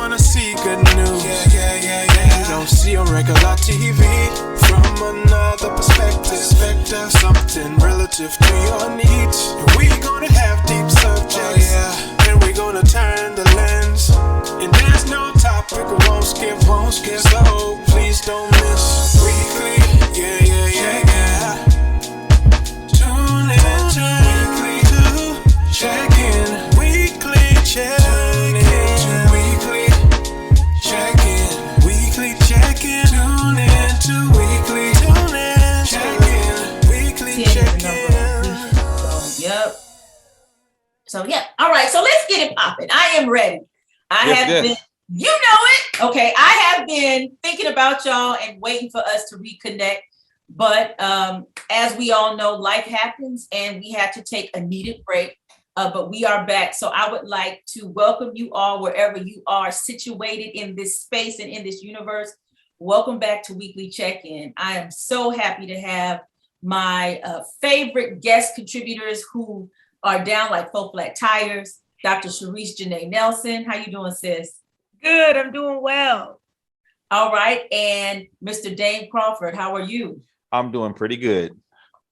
wanna see good news. You don't see on regular TV. From another perspective, something relative to your needs. And we gonna have deep subjects, and we gonna turn the lens. And there's no topic we won't skip. So please don't miss weekly. Tune in to weekly to check in. Weekly check in. Weekly check in. Weekly check in. Tune in to weekly. Tune in. Check in. Weekly check in. Yep. So yeah. All right. So let's get it popping. I am ready. I have been. You know it. Okay. I have been thinking about y'all and waiting for us to reconnect. But as we all know, life happens and we had to take a needed break. But we are back. So I would like to welcome you all wherever you are situated in this space and in this universe. Welcome back to Weekly Check-In. I am so happy to have my favorite guest contributors who are down like 4 flat tires. Dr. Sherice Janae Nelson. How you doing, sis? Good, I'm doing well. All right, and Mr. Dane Crawford, how are you? I'm doing pretty good.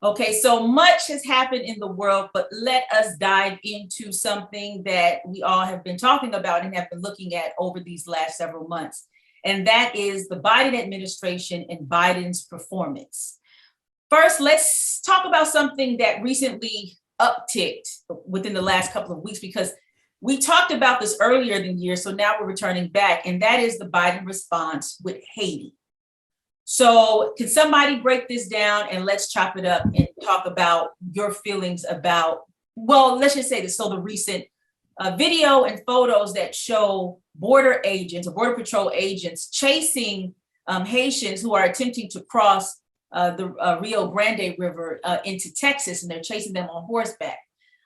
Okay, so much has happened in the world, but let us dive into something that we all have been talking about and have been looking at over these last several months, and that is the Biden administration and Biden's performance. First, let's talk about something that recently upticked within the last couple of weeks, because we talked about this earlier in the year, so now we're returning back, and that is the Biden response with Haiti. So can somebody break this down and let's chop it up and talk about your feelings about, well, let's just say this. So the recent video and photos that show border agents or border patrol agents chasing Haitians who are attempting to cross the Rio Grande River into Texas, and they're chasing them on horseback.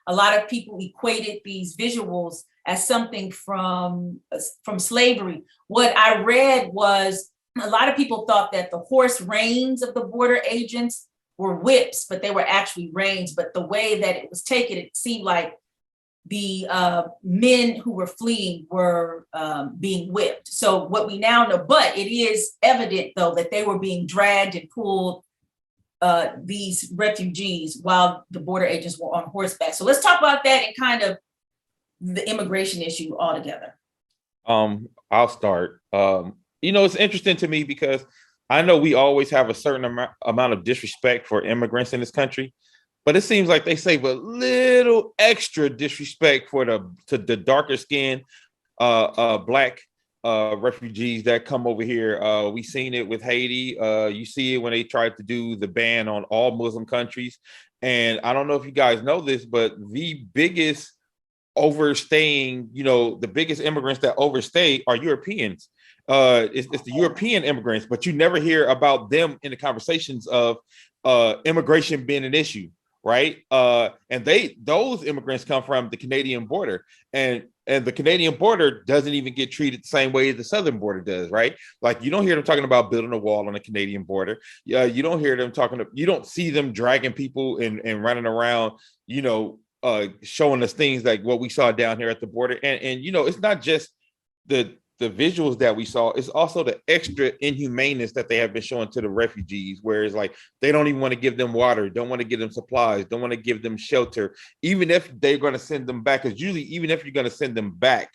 A lot of people equated these visuals as something from slavery. What I read was a lot of people thought that the horse reins of the border agents were whips, but they were actually reins. But the way that it was taken, it seemed like the men who were fleeing were being whipped. So what we now know, but it is evident though that they were being dragged and pulled, these refugees, while the border agents were on horseback. So let's talk about that and kind of the immigration issue altogether. I'll start. It's interesting to me because I know we always have a certain amount of disrespect for immigrants in this country, but it seems like they save a little extra disrespect for the darker skinned Black refugees that come over here. We seen it with Haiti. You see it when they tried to do the ban on all Muslim countries. And I don't know if you guys know this, but the biggest overstaying, the biggest immigrants that overstay are Europeans. It's the European immigrants, but you never hear about them in the conversations of immigration being an issue, right? And those immigrants come from the Canadian border, and the Canadian border doesn't even get treated the same way the southern border does, right? Like you don't hear them talking about building a wall on the Canadian border. You don't hear them you don't see them dragging people and running around, showing us things like what we saw down here at the border. And it's not just the visuals that we saw, it's also the extra inhumaneness that they have been showing to the refugees, where it's like they don't even want to give them water, don't want to give them supplies, don't want to give them shelter, even if they're going to send them back. Because usually, even if you're going to send them back,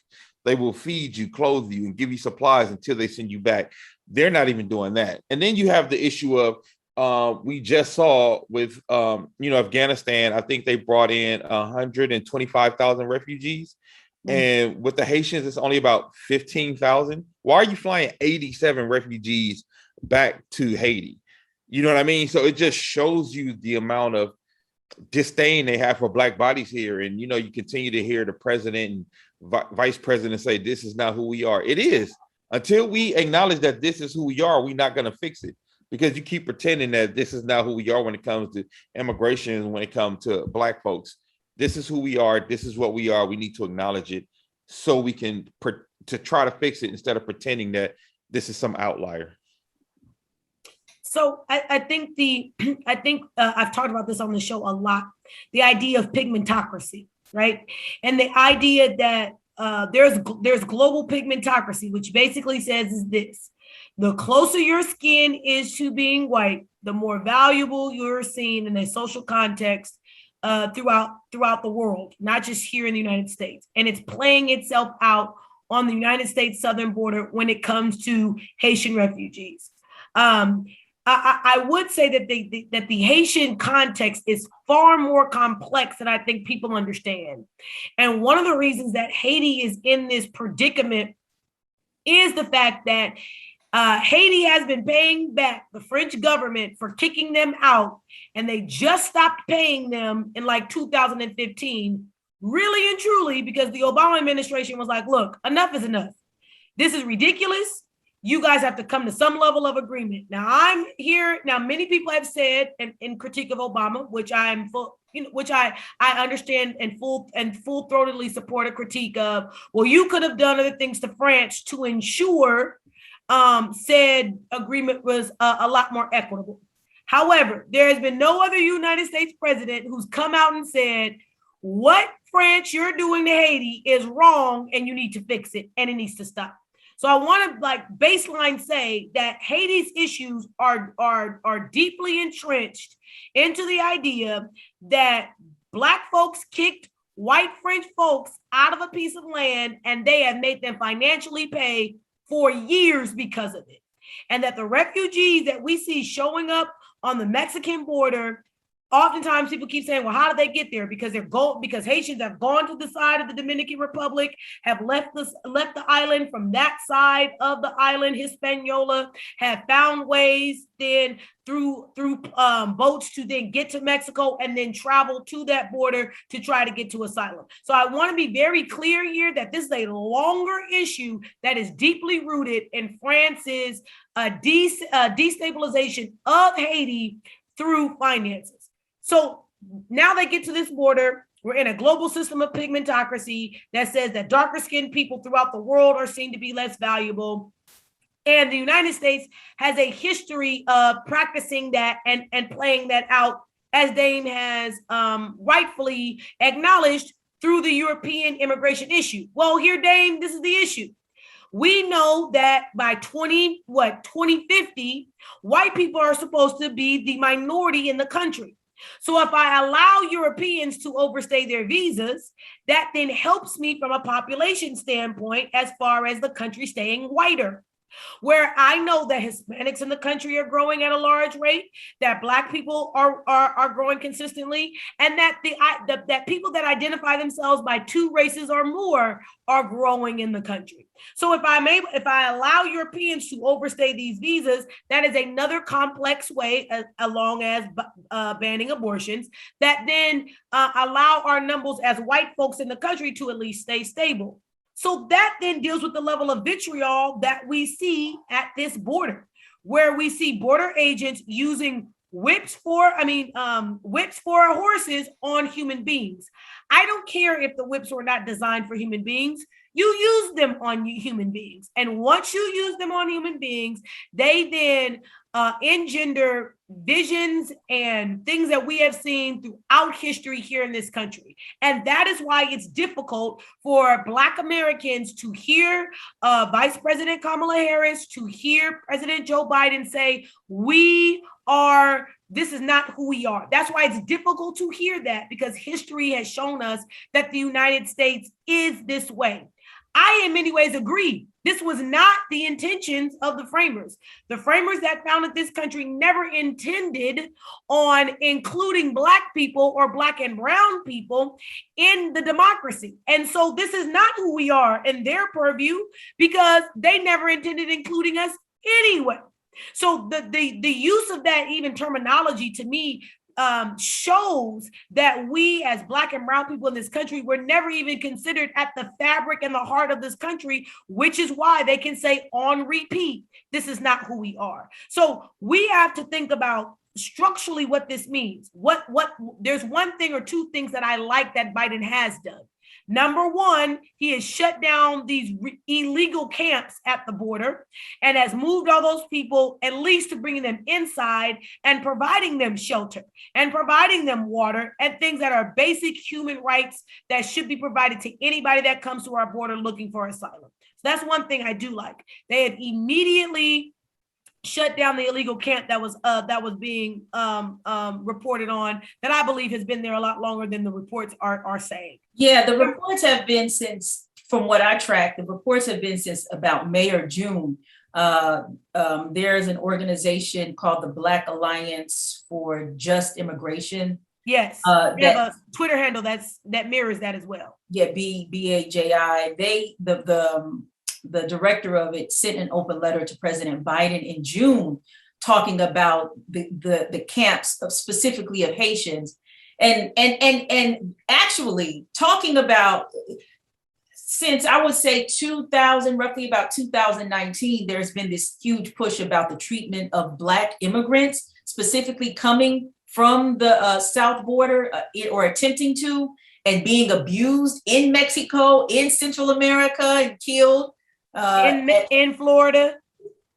they will feed you, clothe you, and give you supplies until they send you back. They're not even doing that. And then you have the issue of we just saw with Afghanistan. I think they brought in 125,000 refugees. And with the Haitians, it's only about 15,000. Why are you flying 87 refugees back to Haiti? You know what I mean? So it just shows you the amount of disdain they have for Black bodies here. And, you continue to hear the president and vice president say, this is not who we are. It is. Until we acknowledge that this is who we are, we're not going to fix it. Because you keep pretending that this is not who we are when it comes to immigration, when it comes to Black folks. This is who we are. This is what we are. We need to acknowledge it so we can to try to fix it instead of pretending that this is some outlier. So I think I've talked about this on the show a lot, the idea of pigmentocracy, right? And the idea that there's global pigmentocracy, which basically says is this: the closer your skin is to being white, the more valuable you're seen in a social context throughout the world, not just here in the United States. And it's playing itself out on the United States southern border when it comes to Haitian refugees. I would say that the Haitian context is far more complex than I think people understand. And one of the reasons that Haiti is in this predicament is the fact that Haiti has been paying back the French government for kicking them out, and they just stopped paying them in like 2015, really and truly, because the Obama administration was like, look, enough is enough. This is ridiculous. You guys have to come to some level of agreement. Now I'm here. Now, many people have said in critique of Obama, which I'm full, which I understand and full-throatedly support a critique of, well, you could have done other things to France to ensure said agreement was a lot more equitable. However, there has been no other United States president who's come out and said, what France you're doing to Haiti is wrong and you need to fix it and it needs to stop. So I want to like baseline say that Haiti's issues are deeply entrenched into the idea that Black folks kicked white French folks out of a piece of land and they have made them financially pay for years because of it. And that the refugees that we see showing up on the Mexican border, oftentimes people keep saying, well, how did they get there? Because because Haitians have gone to the side of the Dominican Republic, have left the island from that side of the island, Hispaniola, have found ways then through boats to then get to Mexico and then travel to that border to try to get to asylum. So I want to be very clear here that this is a longer issue that is deeply rooted in France's destabilization of Haiti through finances. So now they get to this border. We're in a global system of pigmentocracy that says that darker skinned people throughout the world are seen to be less valuable. And the United States has a history of practicing that and playing that out, as Dame has rightfully acknowledged through the European immigration issue. Well, here, Dame, this is the issue. We know that by 2050, white people are supposed to be the minority in the country. So if I allow Europeans to overstay their visas, that then helps me from a population standpoint as far as the country staying whiter. Where I know that Hispanics in the country are growing at a large rate, that Black people are growing consistently, and that that people that identify themselves by two races or more are growing in the country. So if I allow Europeans to overstay these visas, that is another complex way, along as banning abortions, that then allow our numbers as white folks in the country to at least stay stable. So that then deals with the level of vitriol that we see at this border, where we see border agents using whips for horses on human beings. I don't care if the whips were not designed for human beings. You use them on human beings. And once you use them on human beings, they then engender visions and things that we have seen throughout history here in this country. And that is why it's difficult for Black Americans to hear Vice President Kamala Harris, to hear President Joe Biden say, this is not who we are. That's why it's difficult to hear that, because history has shown us that the United States is this way. I, in many ways, agree. This was not the intentions of the framers. The framers that founded this country never intended on including Black people or Black and brown people in the democracy. And so this is not who we are in their purview, because they never intended including us anyway. So the use of that even terminology, to me, shows that we as Black and brown people in this country were never even considered at the fabric and the heart of this country, which is why they can say on repeat, this is not who we are. So we have to think about structurally what this means. There's one thing or two things that I like that Biden has done. Number one, he has shut down these illegal camps at the border and has moved all those people at least to bringing them inside and providing them shelter and providing them water and things that are basic human rights that should be provided to anybody that comes to our border looking for asylum. So that's one thing I do like. They have immediately shut down the illegal camp that was being reported on, that I believe has been there a lot longer than the reports are saying. Yeah, the reports have been since, from what I tracked, the reports have been since about May or June. There's an organization called the Black Alliance for Just Immigration. Yes, they have a Twitter handle that mirrors that as well. Yeah, BAJI. The director of it sent an open letter to President Biden in June, talking about the camps of specifically of Haitians, and actually talking about, since I would say roughly about 2019, there's been this huge push about the treatment of Black immigrants, specifically coming from the south border or attempting to, and being abused in Mexico, in Central America, and killed. In Florida.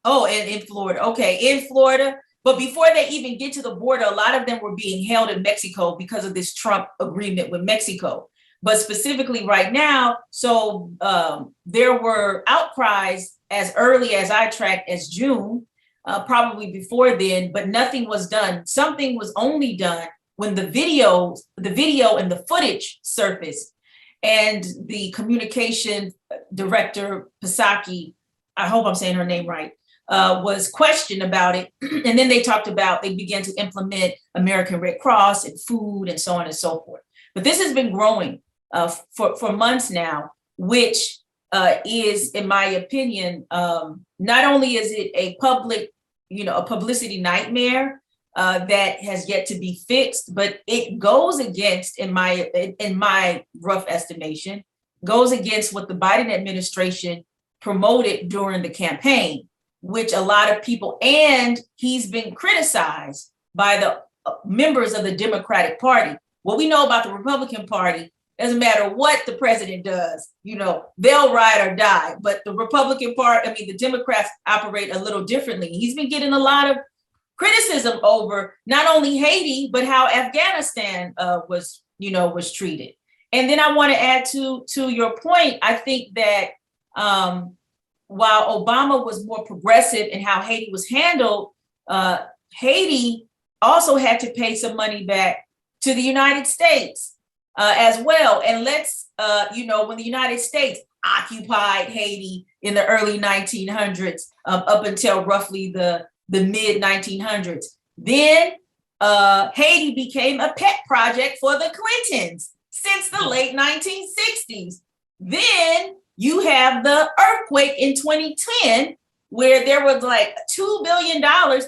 Oh, and in Florida. Okay, in Florida. But before they even get to the border, a lot of them were being held in Mexico because of this Trump agreement with Mexico. But specifically right now, so there were outcries as early as I tracked as June, probably before then, but nothing was done. Something was only done when the video and the footage surfaced. And the communication director, Pisaki, I hope I'm saying her name right, was questioned about it. And then they began to implement American Red Cross and food and so on and so forth. But this has been growing for months now, which is, in my opinion, not only is it a publicity nightmare that has yet to be fixed, but it goes against, in my rough estimation, goes against what the Biden administration promoted during the campaign, which a lot of people, and he's been criticized by the members of the Democratic Party. What we know about the Republican Party, doesn't matter what the president does, they'll ride or die. But the Republican Party, the Democrats operate a little differently. He's been getting a lot of criticism over not only Haiti, but how Afghanistan was treated. And then I want to add to your point. I think that while Obama was more progressive in how Haiti was handled, Haiti also had to pay some money back to the United States as well. And when the United States occupied Haiti in the early 1900s, up until roughly the mid 1900s. Then Haiti became a pet project for the Clintons since the late 1960s. Then you have the earthquake in 2010, where there was like $2 billion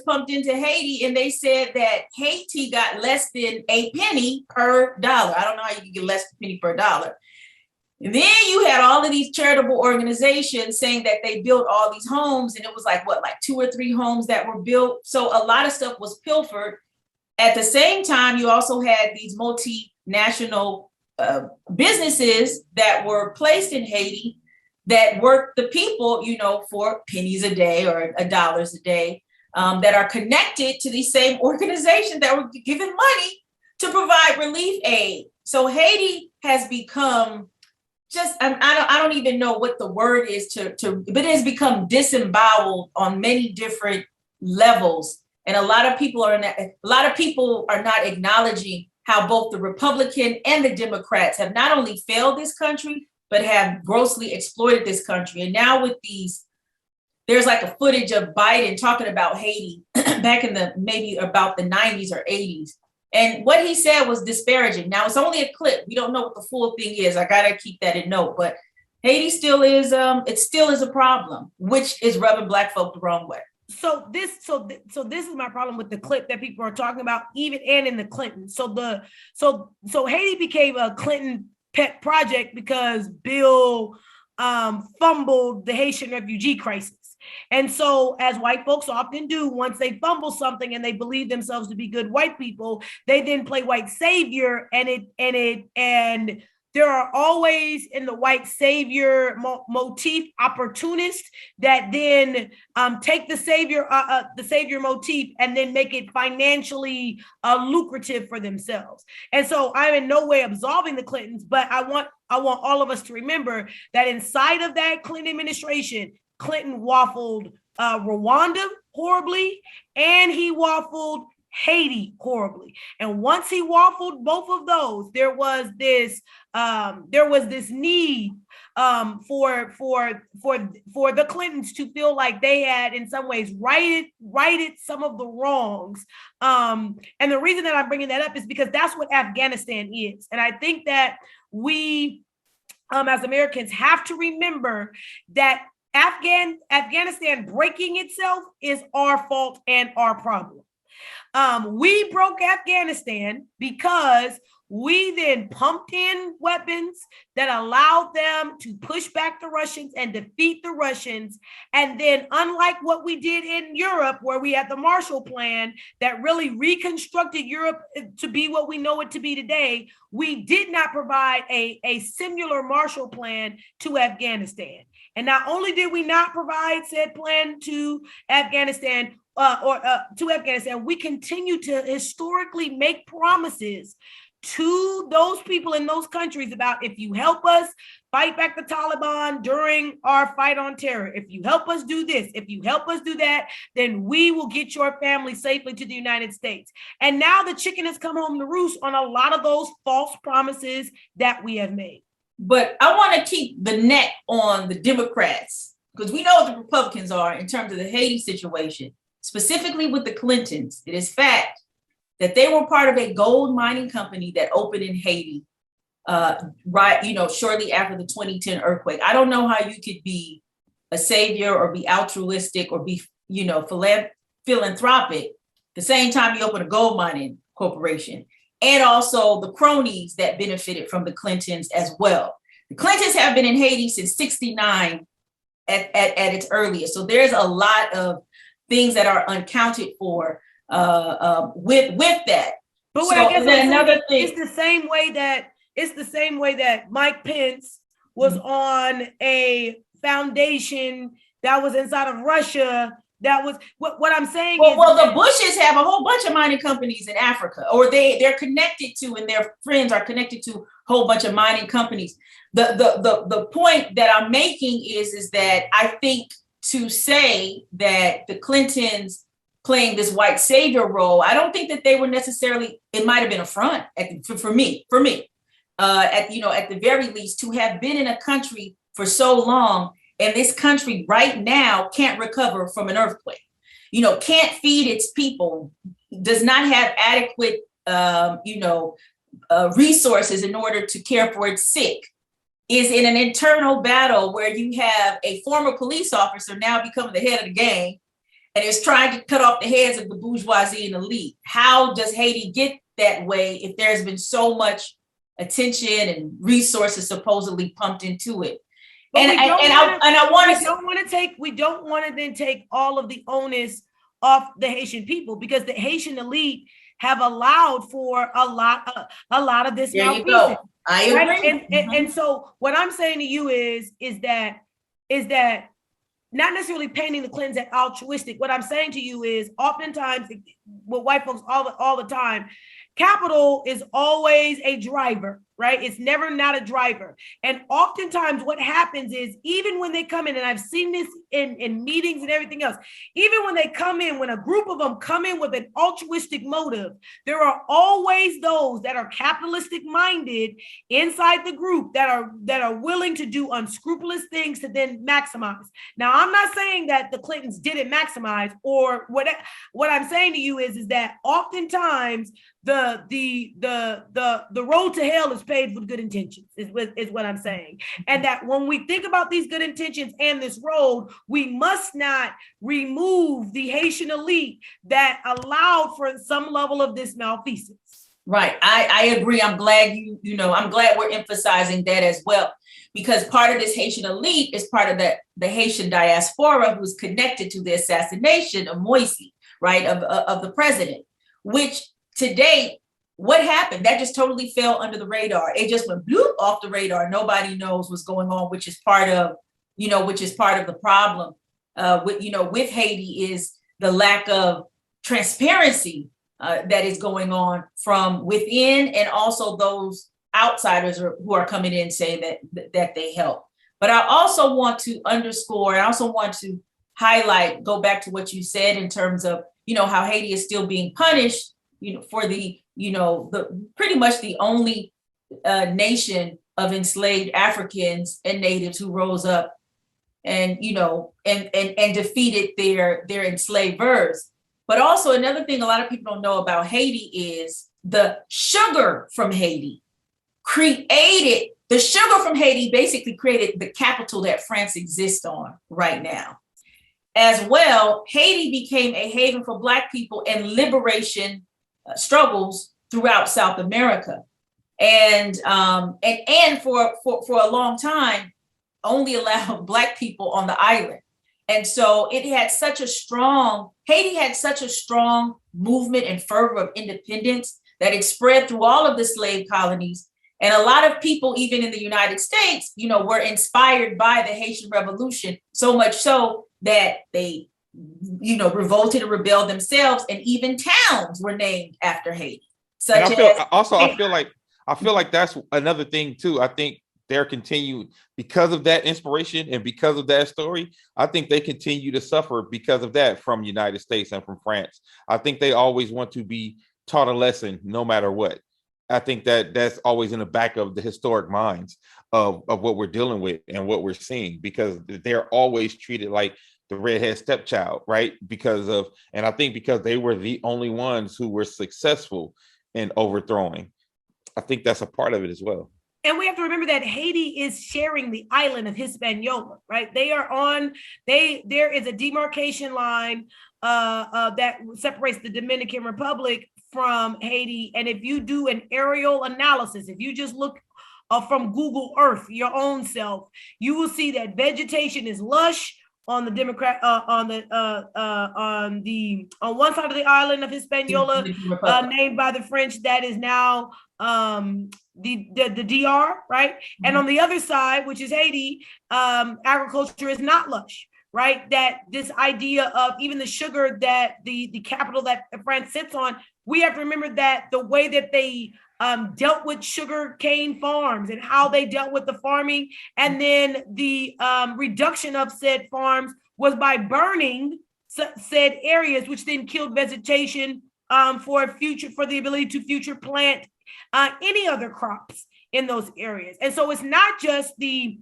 pumped into Haiti, and they said that Haiti got less than a penny per dollar. I don't know how you can get less than a penny per dollar. And then you had all of these charitable organizations saying that they built all these homes, and it was like 2 or 3 homes that were built. So a lot of stuff was pilfered. At the same time, you also had these multinational businesses that were placed in Haiti that worked the people, for pennies a day or $1 a day, that are connected to these same organizations that were given money to provide relief aid. So Haiti has become I don't even know what the word is but it has become disemboweled on many different levels. And a lot of people are not acknowledging how both the Republican and the Democrats have not only failed this country, but have grossly exploited this country. And now with there's like a footage of Biden talking about Haiti back in maybe about the 90s or 80s. And what he said was disparaging. Now it's only a clip. We don't know what the full thing is. I gotta keep that in note. But Haiti still is a problem, which is rubbing Black folk the wrong way. So this is my problem with the clip that people are talking about, even and in the Clintons. So Haiti became a Clinton pet project because Bill fumbled the Haitian refugee crisis. And so, as white folks often do, once they fumble something and they believe themselves to be good white people, they then play white savior, and there are always in the white savior motif opportunists that then take the savior motif and then make it financially lucrative for themselves. And so I'm in no way absolving the Clintons, but I want all of us to remember that inside of that Clinton administration, Clinton waffled Rwanda horribly, and he waffled Haiti horribly. And once he waffled both of those, there was this need for the Clintons to feel like they had in some ways righted some of the wrongs. And the reason that I'm bringing that up is because that's what Afghanistan is. And I think that we as Americans have to remember that Afghanistan breaking itself is our fault and our problem. We broke Afghanistan because we then pumped in weapons that allowed them to push back the Russians and defeat the Russians. And then, unlike what we did in Europe, where we had the Marshall Plan that really reconstructed Europe to be what we know it to be today, we did not provide a similar Marshall Plan to Afghanistan. And not only did we not provide said plan to Afghanistan, we continue to historically make promises to those people in those countries about, if you help us fight back the Taliban during our fight on terror, if you help us do this, if you help us do that, then we will get your family safely to the United States. And now the chicken has come home to roost on a lot of those false promises that we have made. But I want to keep the neck on the Democrats, because we know what the Republicans are in terms of the Haiti situation, specifically with the Clintons. It is fact that they were part of a gold mining company that opened in Haiti, shortly after the 2010 earthquake. I don't know how you could be a savior or be altruistic or be, philanthropic the same time you open a gold mining corporation. And also the cronies that benefited from the Clintons as well. The Clintons have been in Haiti since '69 at its earliest. So there's a lot of things that are unaccounted for with that. But what I guess another thing, it's the same way that Mike Pence was on a foundation that was inside of Russia. That was what I'm saying. Well, the Bushes have a whole bunch of mining companies in Africa, or they're connected to, and their friends are connected to a whole bunch of mining companies. The point that I'm making is that I think to say that the Clintons playing this white savior role, I don't think that they were necessarily. It might have been a front for me. At the very least, to have been in a country for so long. And this country right now can't recover from an earthquake, can't feed its people, does not have adequate, resources in order to care for its sick, is in an internal battle where you have a former police officer now becoming the head of the gang and is trying to cut off the heads of the bourgeoisie and elite. How does Haiti get that way if there's been so much attention and resources supposedly pumped into it? We don't want to then take all of the onus off the Haitian people, because the Haitian elite have allowed for a lot of this malfeasance. I agree. Right? And so what I'm saying to you is that not necessarily painting the Clintons as altruistic. What I'm saying to you is oftentimes with white folks all the time, capital is always a driver, right? It's never not a driver. And oftentimes what happens is, even when they come in, and I've seen this in meetings and everything else, even when they come in, when a group of them come in with an altruistic motive, there are always those that are capitalistic minded inside the group that are willing to do unscrupulous things to then maximize. Now, I'm not saying that the Clintons didn't maximize, or what I'm saying to you is that oftentimes the road to hell is paved with good intentions, is what I'm saying. And that when we think about these good intentions and this road, we must not remove the Haitian elite that allowed for some level of this malfeasance. Right. I agree. I'm glad I'm glad we're emphasizing that as well, because part of this Haitian elite is part of the Haitian diaspora who's connected to the assassination of Moise, right, of the president, which to date, what happened? That just totally fell under the radar. It just went bloop off the radar. Nobody knows what's going on, which is part of the problem with Haiti is the lack of transparency that is going on from within, and also those outsiders who are coming in saying that they help. But I also want to underscore, I also want to highlight, go back to what you said in terms of, how Haiti is still being punished, for the pretty much the only nation of enslaved Africans and natives who rose up and defeated their enslavers. But also another thing a lot of people don't know about Haiti is the sugar from Haiti basically created the capital that France exists on right now. As well, Haiti became a haven for Black people and liberation struggles throughout South America. And for a long time, only allowed Black people on the island. And so Haiti had such a strong movement and fervor of independence that it spread through all of the slave colonies. And a lot of people, even in the United States, were inspired by the Haitian Revolution, so much so that they, revolted and rebelled themselves, and even towns were named after Haiti. I feel like that's another thing too. I think they're continued because of that inspiration and because of that story. I think they continue to suffer because of that from United States and from France. I think they always want to be taught a lesson no matter what. I think that's always in the back of the historic minds of what we're dealing with and what we're seeing, because they're always treated like the redhead stepchild, right? And I think because they were the only ones who were successful in overthrowing. I think that's a part of it as well. And we have to remember that Haiti is sharing the island of Hispaniola, right? There is a demarcation line that separates the Dominican Republic from Haiti. And if you do an aerial analysis, if you just look from Google Earth, your own self, you will see that vegetation is lush on the on one side of the island of Hispaniola, named by the French, that is now the DR, right? Mm-hmm. And on the other side, which is Haiti, agriculture is not lush, right? That this idea of even the sugar that the capital that France sits on, we have to remember that the way that they dealt with sugar cane farms and how they dealt with the farming, and then the reduction of said farms was by burning said areas, which then killed vegetation for the ability to future plant any other crops in those areas. And so it's not just the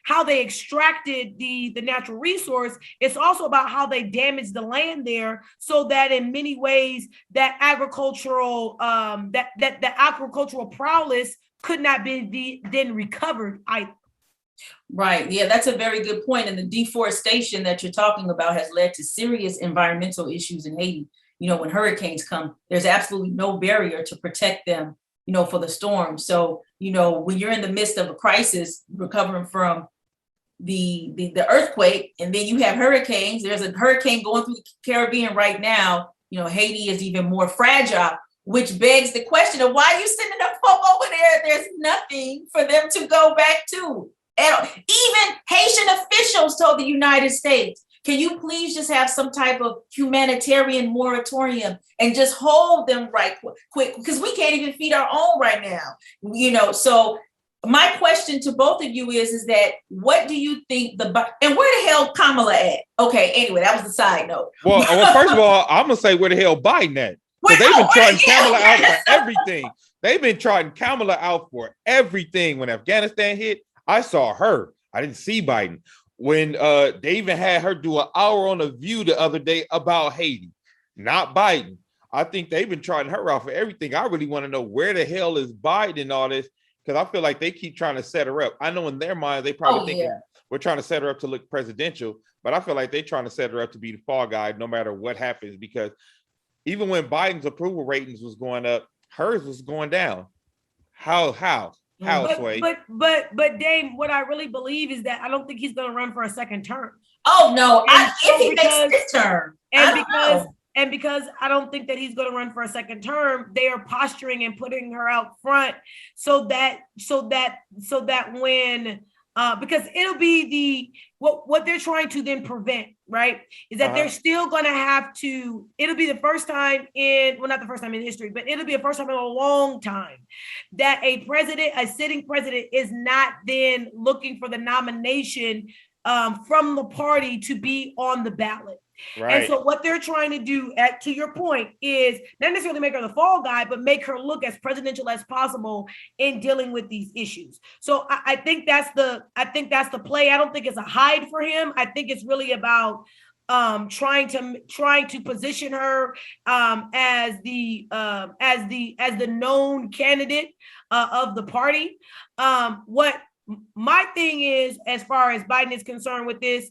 how they extracted the natural resource, it's also about how they damaged the land there, so that in many ways that agricultural the agricultural prowess could not be then recovered either. Right. Yeah, that's a very good point. And the deforestation that you're talking about has led to serious environmental issues in Haiti. When hurricanes come, there's absolutely no barrier to protect them, for the storm. So, when you're in the midst of a crisis, recovering from the earthquake, and then you have hurricanes, there's a hurricane going through the Caribbean right now, Haiti is even more fragile, which begs the question of why are you sending them folk over there? There's nothing for them to go back to. And even Haitian officials told the United States, can you please just have some type of humanitarian moratorium and just hold them right quick, because we can't even feed our own right now, So my question to both of you is that what do you think and where the hell Kamala at? Okay, anyway, that was the side note. Well, first of all, I'm gonna say where the hell Biden at? Because they've been trotting Kamala out for everything. They've been trotting Kamala out for everything. When Afghanistan hit, I saw her. I didn't see Biden. When they even had her do an hour on The View the other day about Haiti, not Biden. I think they've been trotting her out for everything. I really want to know where the hell is Biden in all this, because I feel like they keep trying to set her up. I know in their mind, they probably think we're trying to set her up to look presidential, but I feel like they're trying to set her up to be the fall guy no matter what happens, because even when Biden's approval ratings was going up, hers was going down. How, Sway? But Dame, what I really believe is that I don't think he's going to run for a second term. Oh no! If he makes this term, and And because I don't think that he's going to run for a second term, they are posturing and putting her out front so that when because it'll be what they're trying to then prevent, right? Is that they're still going to have to, it'll be the first time not the first time in history, but it'll be the first time in a long time that a sitting president is not then looking for the nomination from the party to be on the ballot. Right. And so what they're trying to do, to your point, is not necessarily make her the fall guy, but make her look as presidential as possible in dealing with these issues. So I think that's the play. I don't think it's a hide for him. I think it's really about trying to position her as the known candidate of the party. What my thing is, as far as Biden is concerned with this,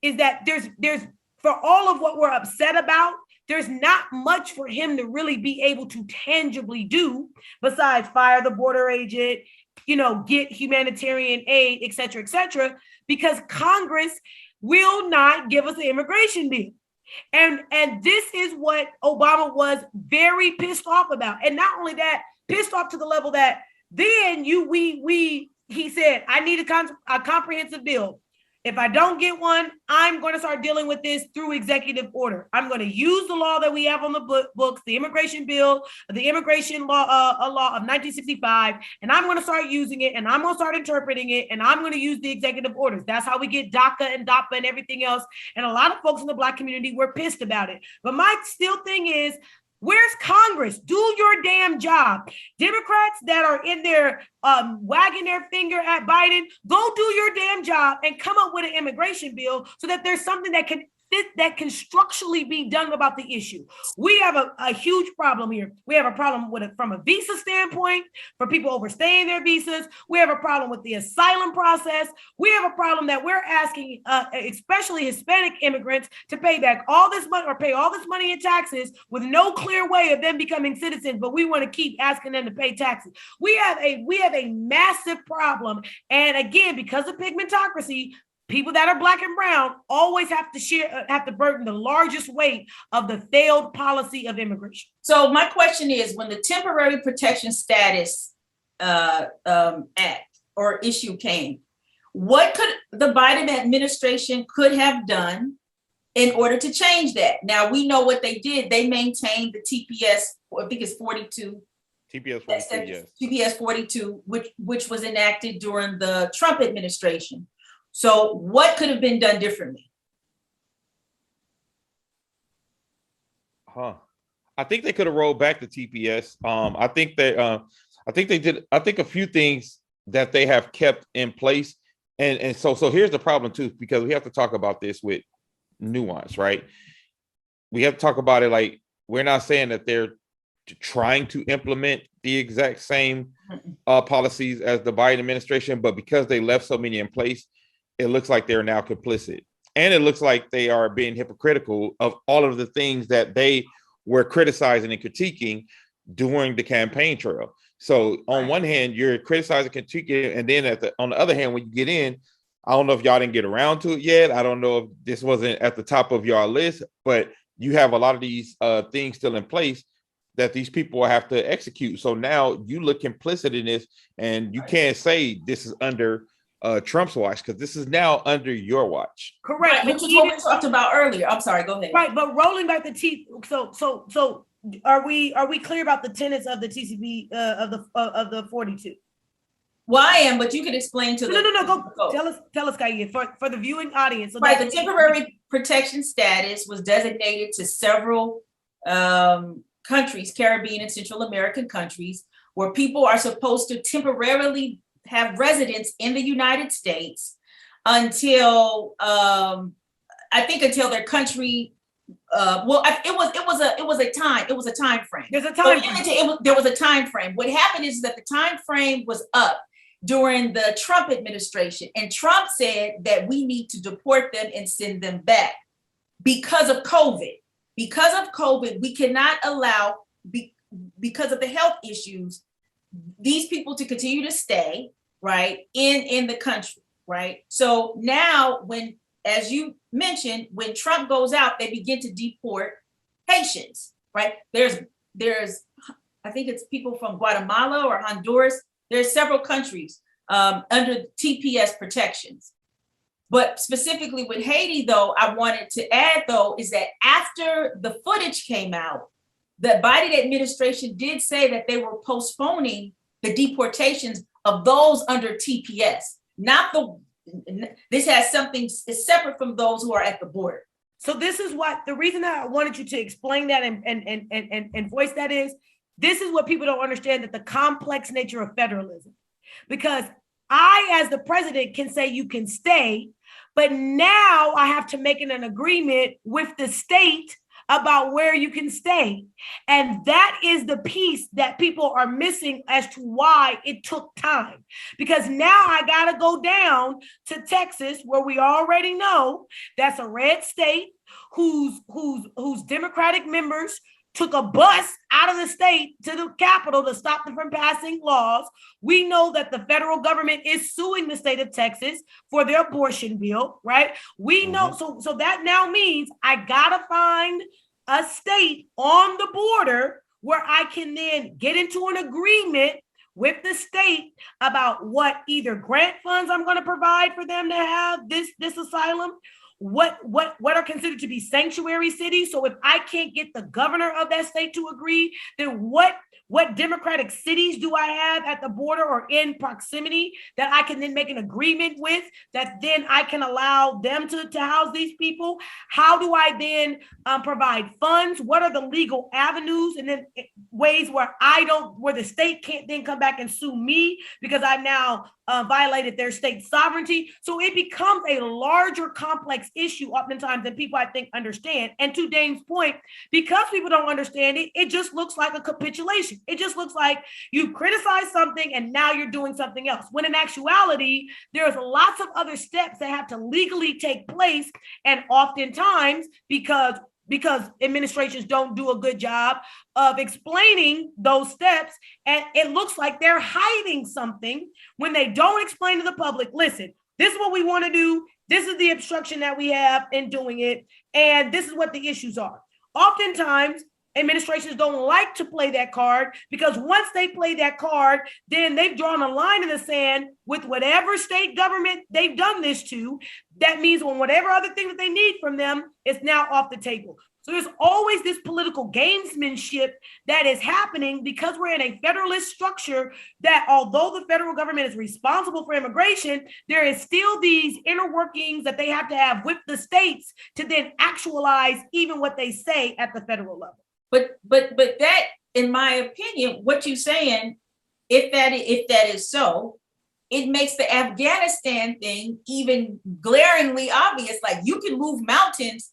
is that there's for all of what we're upset about, there's not much for him to really be able to tangibly do besides fire the border agent, get humanitarian aid, et cetera, because Congress will not give us an immigration bill. And this is what Obama was very pissed off about. And not only that, pissed off to the level that then he said, I need a comprehensive bill. If I don't get one, I'm going to start dealing with this through executive order. I'm going to use the law that we have on the books, the immigration bill, the immigration law, a law of 1965, and I'm going to start using it, and I'm going to start interpreting it, and I'm going to use the executive orders. That's how we get DACA and DAPA and everything else. And a lot of folks in the Black community were pissed about it. But my still thing is, where's Congress? Do your damn job. Democrats that are in there wagging their finger at Biden, go do your damn job and come up with an immigration bill so that there's something that can structurally be done about the issue. We have a huge problem here. We have a problem with it from a visa standpoint, for people overstaying their visas. We have a problem with the asylum process. We have a problem that we're asking, especially Hispanic immigrants, to pay back all this money or pay all this money in taxes with no clear way of them becoming citizens, but we want to keep asking them to pay taxes. We have a massive problem. And again, because of pigmentocracy, people that are Black and brown always have to burden the largest weight of the failed policy of immigration. So my question is, when the temporary protection status act or issue came, what could the Biden administration could have done in order to change that? Now we know what they did. They maintained the TPS, I think it's 42. TPS 42, yes. TPS 42, which was enacted during the Trump administration. So what could have been done differently? I think they could have rolled back the TPS. I think they did. I think a few things that they have kept in place. And so here's the problem too, because we have to talk about this with nuance, right? We have to talk about it like, we're not saying that they're trying to implement the exact same policies as the Biden administration, but because they left so many in place, it looks like they're now complicit. And it looks like they are being hypocritical of all of the things that they were criticizing and critiquing during the campaign trail. So on one hand, you're criticizing, critiquing, and then on the other hand, when you get in, I don't know if y'all didn't get around to it yet. I don't know if this wasn't at the top of your list, but you have a lot of these things still in place that these people will have to execute. So now you look complicit in this, and you can't say this is under Trump's watch, because this is now under your watch. Correct. Which is what we talked about earlier. I'm sorry, go ahead. Right, but rolling back the teeth. So are we clear about the tenets of the TCB of the 42? Well, I am, but you can explain to go. Tell us, Kaya, for the viewing audience. So right, the temporary protection status was designated to several countries, Caribbean and Central American countries, where people are supposed to temporarily have residence in the United States until until their country. It was a time frame. There's a time frame. There was a time frame. What happened is that the time frame was up during the Trump administration, and Trump said that we need to deport them and send them back because of COVID. Because of COVID, we cannot allow, because of the health issues, these people to continue to stay, right, in the country, right? So now, when, as you mentioned, when Trump goes out, they begin to deport Haitians, right? There's I think it's people from Guatemala or Honduras. There's several countries under TPS protections. But specifically with Haiti, though, I wanted to add, though, is that after the footage came out, the Biden administration did say that they were postponing the deportations of those under TPS. This has something is separate from those who are at the border. So this is what the reason that I wanted you to explain that and voice that is, this is what people don't understand, that the complex nature of federalism. Because I, as the president, can say you can stay, but now I have to make an agreement with the state about where you can stay. And that is the piece that people are missing as to why it took time. Because now I got to go down to Texas, where we already know that's a red state whose Democratic members took a bus out of the state to the Capitol to stop them from passing laws. We know that the federal government is suing the state of Texas for their abortion bill, right? We know, so that now means I gotta find a state on the border where I can then get into an agreement with the state about what either grant funds I'm going to provide for them to have this asylum, what are considered to be sanctuary cities. So if I can't get the governor of that state to agree, then what democratic cities do I have at the border or in proximity that I can then make an agreement with, that then I can allow them to house these people? How do I then provide funds? What are the legal avenues? And then ways where where the state can't then come back and sue me because I've now violated their state sovereignty. So it becomes a larger complex issue oftentimes than people, I think, understand. And to Dane's point, because people don't understand it, it just looks like a capitulation. It just looks like you criticize something and now you're doing something else. When in actuality, there's lots of other steps that have to legally take place. And oftentimes, because administrations don't do a good job of explaining those steps, and it looks like they're hiding something when they don't explain to the public, listen, this is what we want to do. This is the obstruction that we have in doing it. And this is what the issues are. Oftentimes, administrations don't like to play that card, because once they play that card, then they've drawn a line in the sand with whatever state government they've done this to. That means when whatever other thing that they need from them is now off the table. So there's always this political gamesmanship that is happening because we're in a federalist structure that, although the federal government is responsible for immigration, there is still these inner workings that they have to have with the states to then actualize even what they say at the federal level. But that, in my opinion, what you're saying, if that is so, it makes the Afghanistan thing even glaringly obvious. Like, you can move mountains.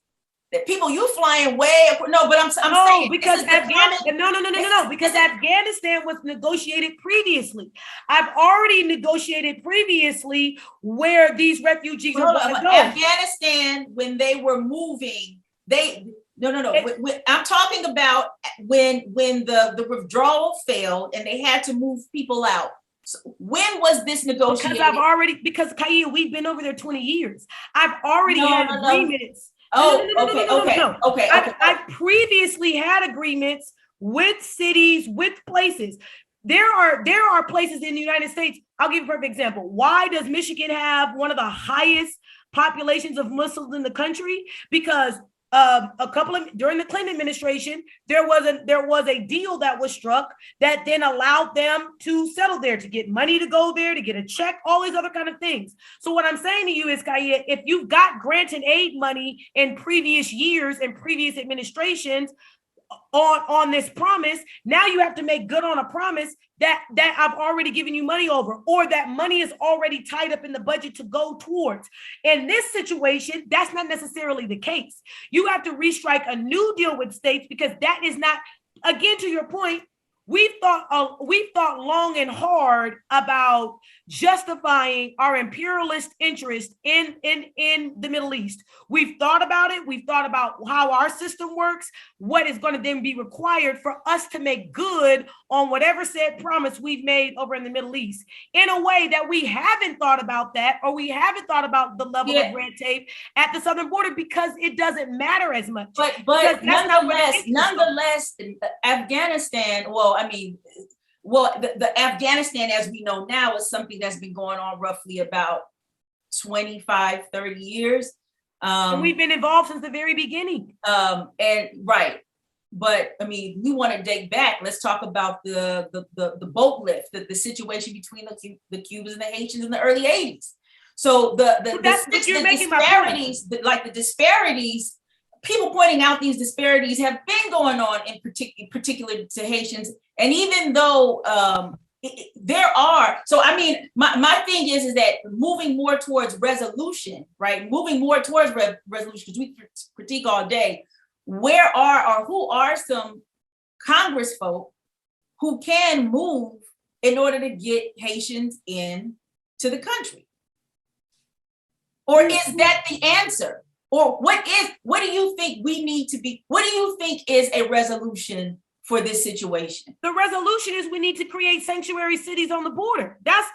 That people you flying way up. No, but I'm saying because Afghanistan. No. Because Afghanistan was negotiated previously. I've already negotiated previously where these refugees are going to go. Afghanistan, when they were moving, I'm talking about when the withdrawal failed and they had to move people out. So when was this negotiated? Because Kaya, we've been over there 20 years. I've already had agreements. Okay. I previously had agreements with cities, with places. There are places in the United States. I'll give you a perfect example. Why does Michigan have one of the highest populations of Muslims in the country? Because during the Clinton administration, there was a deal that was struck that then allowed them to settle there, to get money to go there, to get a check, all these other kind of things. So what I'm saying to you is, Kaya, if you've got grant and aid money in previous years and previous administrations on this promise, now you have to make good on a promise that I've already given you money over, or that money is already tied up in the budget to go towards. In this situation, that's not necessarily the case. You have to restrike a new deal with states, because that is not, again, to your point, we've thought long and hard about justifying our imperialist interest in the Middle East. We've thought about it. We've thought about how our system works, what is going to then be required for us to make good on whatever said promise we've made over in the Middle East in a way that we haven't thought about that, or we haven't thought about the level of red tape at the southern border because it doesn't matter as much. But nonetheless, Afghanistan, the Afghanistan, as we know now, is something that's been going on roughly about 25, 30 years. And we've been involved since the very beginning. But I mean, we want to date back. Let's talk about the boat lift, the situation between the Cubans and the Haitians in the early 80s. So the disparities, people pointing out these disparities have been going on in particular to Haitians. And even though there are, so I mean, my thing is that moving more towards resolution, right? Moving more towards resolution, because we critique all day. Who are some Congress folk who can move in order to get Haitians in to the country? Or is that the answer? Or what do you think we need to be? What do you think is a resolution for this situation? The resolution is we need to create sanctuary cities on the border. That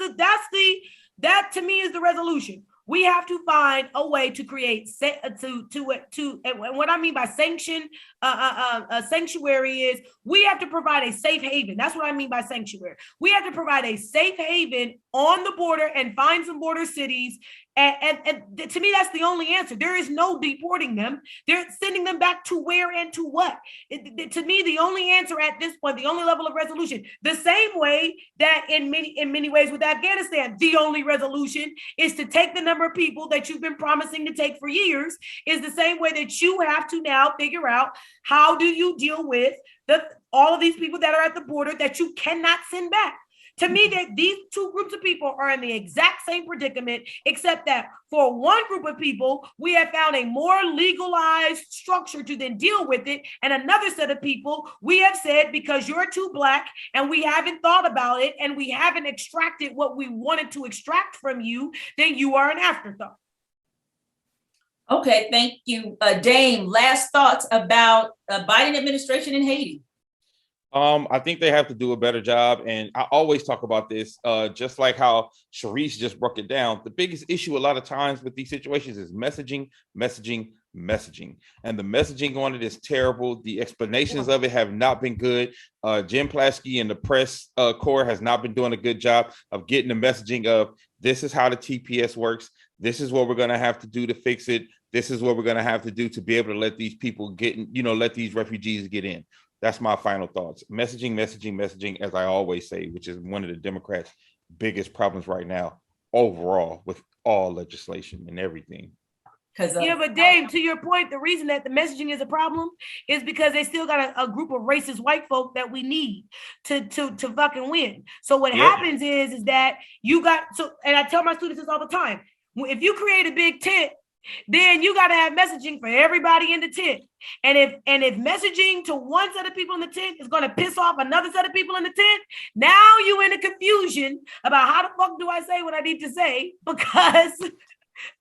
to me is the resolution. We have to find a way to create and what I mean by a sanctuary is we have to provide a safe haven. That's what I mean by sanctuary. We have to provide a safe haven on the border and find some border cities. And to me, that's the only answer. There is no deporting them. They're sending them back to where and to what? To me, the only answer at this point, the only level of resolution, the same way that in many ways with Afghanistan, the only resolution is to take the number of people that you've been promising to take for years, is the same way that you have to now figure out how do you deal with all of these people that are at the border that you cannot send back. To me, that these two groups of people are in the exact same predicament, except that for one group of people, we have found a more legalized structure to then deal with it. And another set of people, we have said, because you're too Black and we haven't thought about it and we haven't extracted what we wanted to extract from you, then you are an afterthought. Okay, thank you. Dame, last thoughts about Biden administration in Haiti. I think they have to do a better job. And I always talk about this, just like how Sherice just broke it down. The biggest issue a lot of times with these situations is messaging. And the messaging on it is terrible. The explanations of it have not been good. Jim Plasky and the press corps has not been doing a good job of getting the messaging of this is how the TPS works. This is what we're going to have to do to fix it. This is what we're going to have to do to be able to let these people get in, let these refugees get in. That's my final thoughts. Messaging, as I always say, which is one of the Democrats' biggest problems right now, overall, with all legislation and everything. But Dave, to your point, the reason that the messaging is a problem is because they still got a group of racist white folk that we need to fucking win. So what happens is that and I tell my students this all the time, if you create a big tent, then you got to have messaging for everybody in the tent. And if messaging to one set of people in the tent is going to piss off another set of people in the tent, now you in a confusion about how the fuck do I say what I need to say, because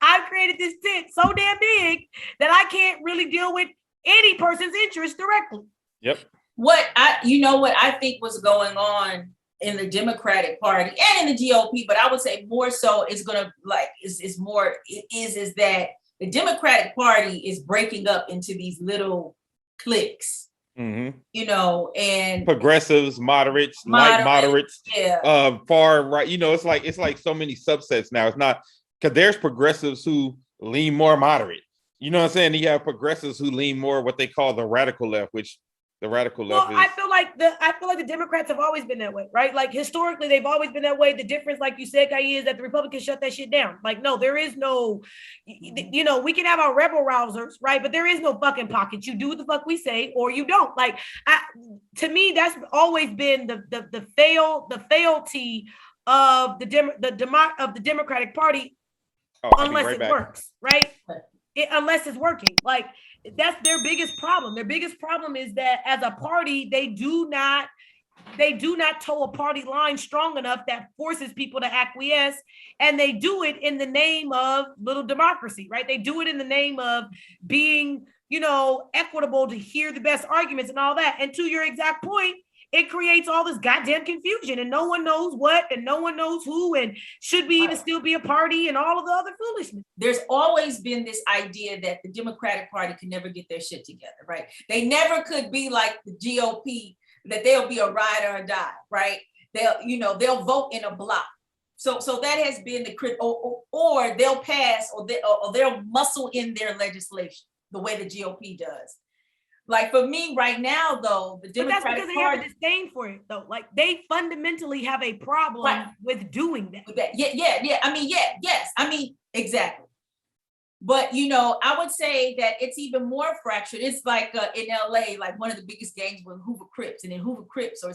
I've created this tent so damn big that I can't really deal with any person's interest directly. Yep. What I think was going on in the Democratic Party and in the GOP, but I would say more so is that the Democratic Party is breaking up into these little cliques, and progressives, moderates, light moderates, far right. It's like so many subsets now. It's not because there's progressives who lean more moderate. You know what I'm saying? You have progressives who lean more what they call the radical left, which the radical left is. I feel like the Democrats have always been that way, right? Like historically, they've always been that way. The difference, like you said, Kai, is that the Republicans shut that shit down. Like, no, there is no, we can have our rebel rousers, right? But there is no fucking pocket. You do what the fuck we say, or you don't. Like, to me, that's always been the failty of the Democratic Party, unless it works, right? Unless it's working, like. That's their biggest problem. Their biggest problem is that as a party, they do not they do not toe a party line strong enough that forces people to acquiesce. And they do it in the name of little democracy, right? They do it in the name of being, equitable to hear the best arguments and all that. And to your exact point, it creates all this goddamn confusion and no one knows what and no one knows who and should we even still be a party and all of the other foolishness. There's always been this idea that the Democratic Party can never get their shit together, right? They never could be like the GOP, that they'll be a ride or a die, right? They'll vote in a block. So that has been the or they'll pass or they'll muscle in their legislation the way the GOP does. Like for me right now, though, the Democratic Party. But that's because they have a disdain for it, though. Like they fundamentally have a problem with doing that. Yeah. Yes. Exactly. But, I would say that it's even more fractured. It's like in LA, like one of the biggest gangs were Hoover Crips, and then Hoover Crips or,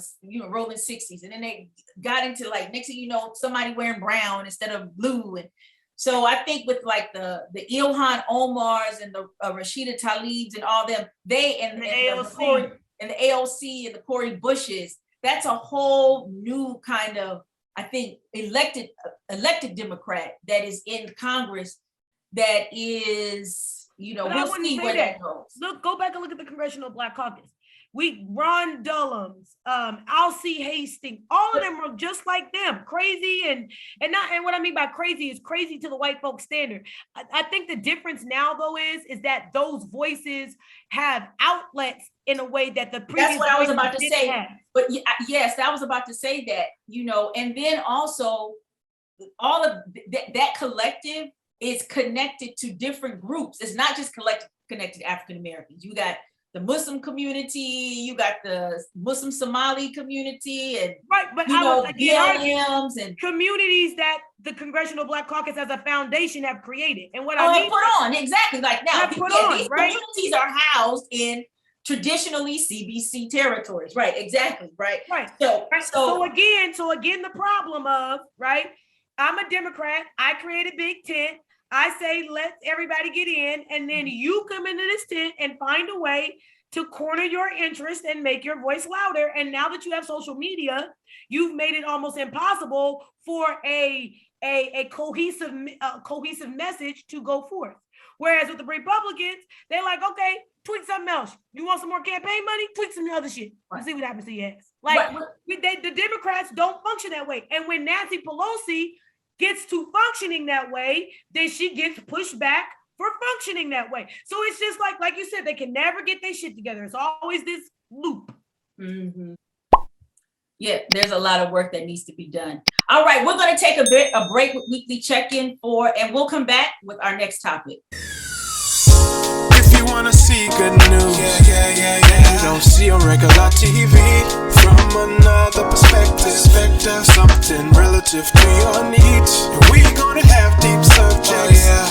rolling 60s. And then they got into like, next thing you know, somebody wearing brown instead of blue. And so I think with like the Ilhan Omars and the Rashida Tlaibs and all them, they and the AOC and the AOC and the Cori Bushes, that's a whole new kind of, I think, elected Democrat that is in Congress that is, we'll see where that goes. Look, go back and look at the Congressional Black Caucus. Ron Dullums, Alcee Hastings, all of them are just like them, crazy and what I mean by crazy is crazy to the white folks standard. I think the difference now though is that those voices have outlets in a way that the previous. That's what I was about to say. Have. But yes, I was about to say that, and then also all of that collective is connected to different groups. It's not just connected to African Americans. You got the Muslim community, you got the Muslim Somali community, and but BLMs and communities that the Congressional Black Caucus as a foundation have created. And what exactly like now, these communities are housed in traditionally CBC territories, right? Exactly, right. So again, the problem of I'm a Democrat. I created Big Tent. I say, let everybody get in, and then you come into this tent and find a way to corner your interest and make your voice louder. And now that you have social media, you've made it almost impossible for a cohesive message to go forth. Whereas with the Republicans, they're like, okay, tweet something else. You want some more campaign money? Tweet some other shit. Let's see what happens to your ass. The Democrats don't function that way. And when Nancy Pelosi gets to functioning that way, then she gets pushed back for functioning that way. So it's just like you said, they can never get their shit together. It's always this loop. Mm-hmm. Yeah, there's a lot of work that needs to be done. All right, we're going to take a break with weekly check-in and we'll come back with our next topic. If you want to see good news, you don't see on regular TV. From another perspective, something relative to your needs. And we gonna have deep subjects,